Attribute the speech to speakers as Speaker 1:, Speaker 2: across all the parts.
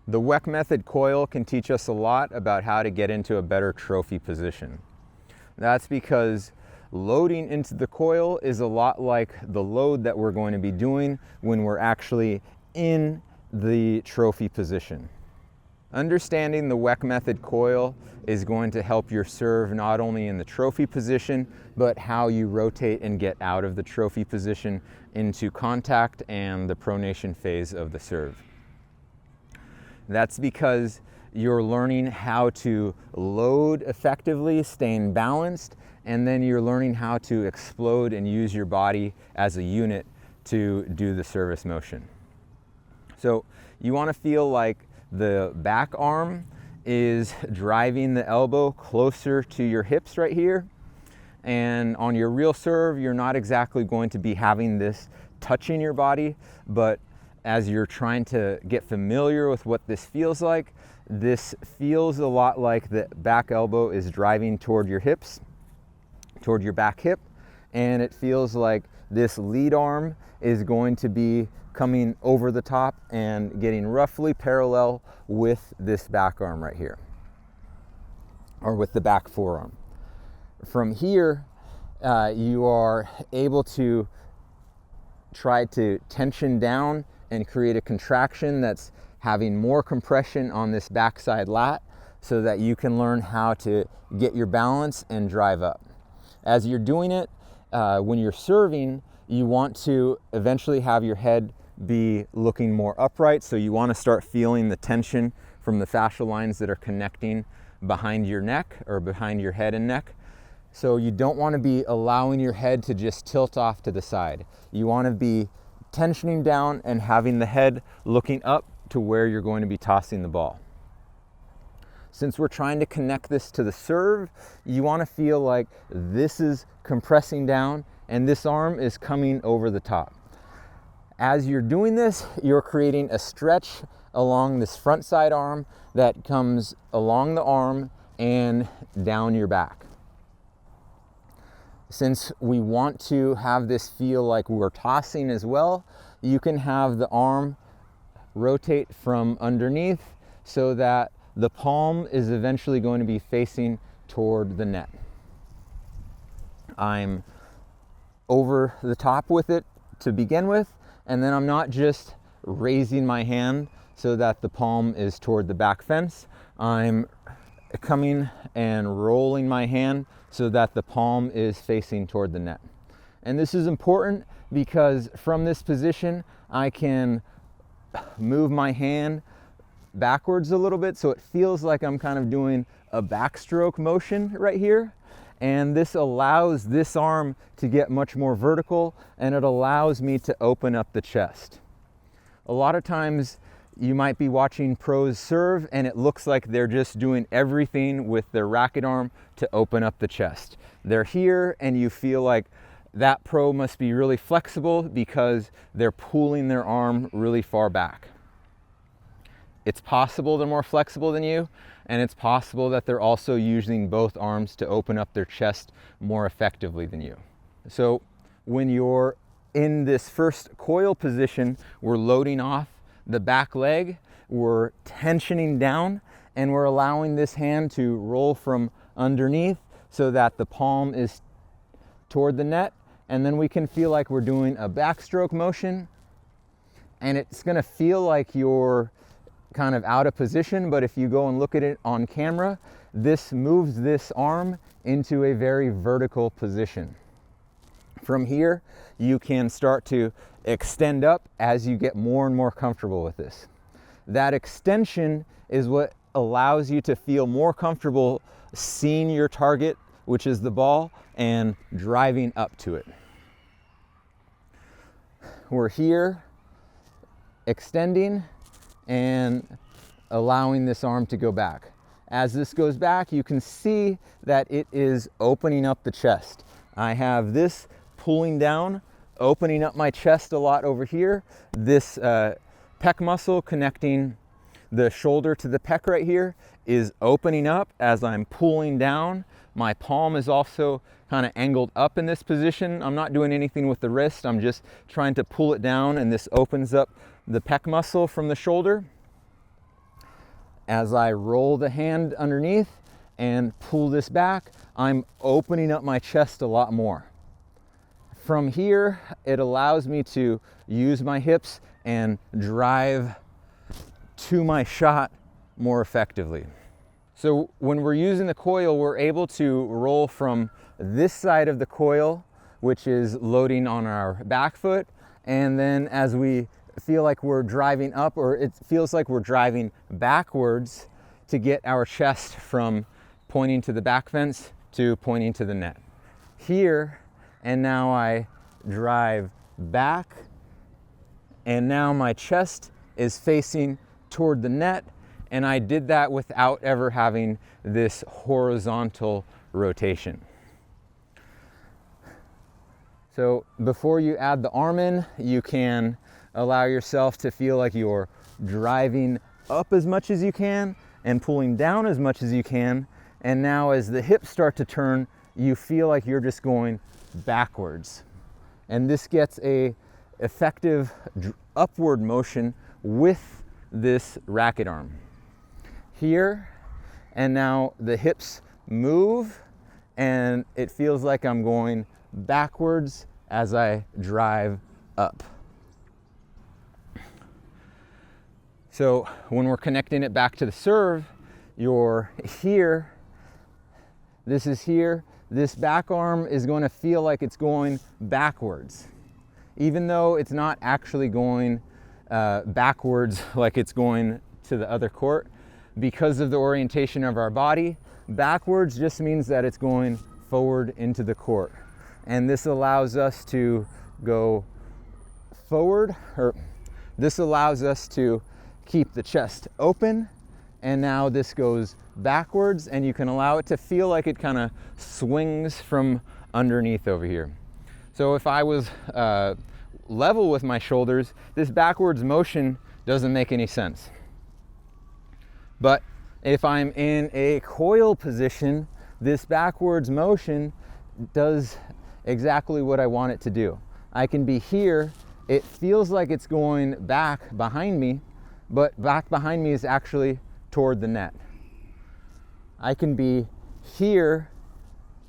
Speaker 1: The WEC method coil can teach us a lot about how to get into a better trophy position. That's because loading into the coil is a lot like the load that we're going to be doing when we're actually in the trophy position. Understanding the WEC method coil is going to help your serve not only in the trophy position, but how you rotate and get out of the trophy position into contact and the pronation phase of the serve. That's because you're learning how to load effectively, staying balanced, and then you're learning how to explode and use your body as a unit to do the service motion. So you want to feel like the back arm is driving the elbow closer to your hips right here. And on your real serve, you're not exactly going to be having this touching your body, but as you're trying to get familiar with what this feels like, this feels a lot like the back elbow is driving toward your hips, toward your back hip, and it feels like this lead arm is going to be coming over the top and getting roughly parallel with this back arm right here, or with the back forearm. From here, you are able to try to tension down and create a contraction that's having more compression on this backside lat so that you can learn how to get your balance and drive up. As you're doing it, when you're serving, you want to eventually have your head be looking more upright, so you want to start feeling the tension from the fascial lines that are connecting behind your neck or behind your head and neck. So you don't want to be allowing your head to just tilt off to the side. You want to be tensioning down and having the head looking up to where you're going to be tossing the ball. Since we're trying to connect this to the serve, you want to feel like this is compressing down and this arm is coming over the top. As you're doing this, you're creating a stretch along this front side arm that comes along the arm and down your back. Since we want to have this feel like we're tossing as well, you can have the arm rotate from underneath so that the palm is eventually going to be facing toward the net. I'm over the top with it to begin with, and then I'm not just raising my hand so that the palm is toward the back fence. I'm coming and rolling my hand so that the palm is facing toward the net. And this is important because from this position, I can move my hand backwards a little bit so it feels like I'm kind of doing a backstroke motion right here. And this allows this arm to get much more vertical, and it allows me to open up the chest. A lot of times you might be watching pros serve and it looks like they're just doing everything with their racket arm to open up the chest. They're here and you feel like that pro must be really flexible because they're pulling their arm really far back. It's possible they're more flexible than you, and it's possible that they're also using both arms to open up their chest more effectively than you. So when you're in this first coil position, we're loading off the back leg, we're tensioning down, and we're allowing this hand to roll from underneath so that the palm is toward the net, and then we can feel like we're doing a backstroke motion, and it's gonna feel like you're kind of out of position, but if you go and look at it on camera, this moves this arm into a very vertical position. From here, you can start to extend up as you get more and more comfortable with this. That extension is what allows you to feel more comfortable seeing your target, which is the ball, and driving up to it. We're here, extending, and allowing this arm to go back. As this goes back, you can see that it is opening up the chest. I have this pulling down, opening up my chest a lot over here. This pec muscle connecting the shoulder to the pec right here is opening up as I'm pulling down. My palm is also kind of angled up in this position. I'm not doing anything with the wrist. I'm just trying to pull it down, and this opens up the pec muscle from the shoulder. as I roll the hand underneath and pull this back, I'm opening up my chest a lot more. From here, it allows me to use my hips and drive to my shot more effectively. So when we're using the coil, we're able to roll from this side of the coil, which is loading on our back foot, and then as we feel like we're driving up, or it feels like we're driving backwards, to get our chest from pointing to the back fence to pointing to the net. Here, and now I drive back, and now my chest is facing toward the net, and I did that without ever having this horizontal rotation. So before you add the arm in, you can allow yourself to feel like you're driving up as much as you can and pulling down as much as you can. And now as the hips start to turn, you feel like you're just going backwards. And this gets a effective upward motion with this racket arm. Here, and now the hips move, and it feels like I'm going backwards as I drive up. So when we're connecting it back to the serve, you're here, this is here, this back arm is going to feel like it's going backwards, even though it's not actually going backwards like it's going to the other court. Because of the orientation of our body, backwards just means that it's going forward into the court. And this allows us to go forward, or this allows us to keep the chest open, and now this goes backwards, and you can allow it to feel like it kind of swings from underneath over here. So if I was level with my shoulders, this backwards motion doesn't make any sense. But if I'm in a coil position, this backwards motion does exactly what I want it to do. I can be here, it feels like it's going back behind me, but back behind me is actually toward the net. I can be here,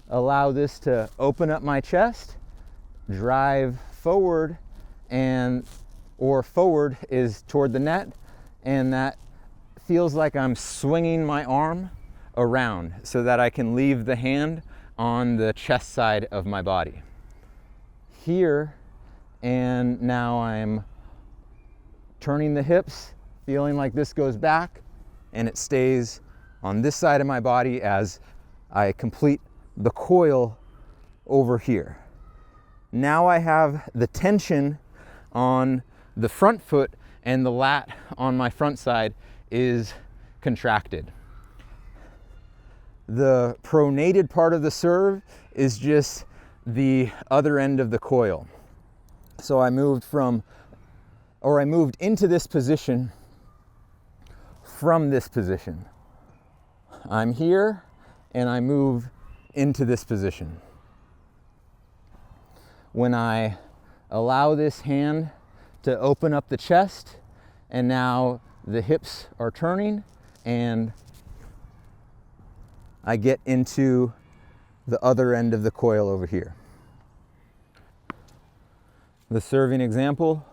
Speaker 1: allow this to open up my chest, drive forward, or forward is toward the net, and that feels like I'm swinging my arm around so that I can leave the hand on the chest side of my body. Here, and now I'm turning the hips, feeling like this goes back, and it stays on this side of my body as I complete the coil over here. Now I have the tension on the front foot, and the lat on my front side is contracted. The pronated part of the serve is just the other end of the coil. So I moved into this position from this position. I'm here and I move into this position. When I allow this hand to open up the chest, and now the hips are turning, and I get into the other end of the coil over here. The serving example.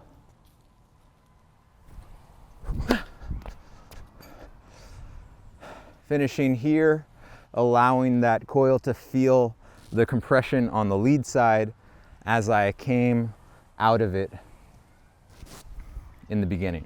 Speaker 1: Finishing here, allowing that coil to feel the compression on the lead side as I came out of it in the beginning.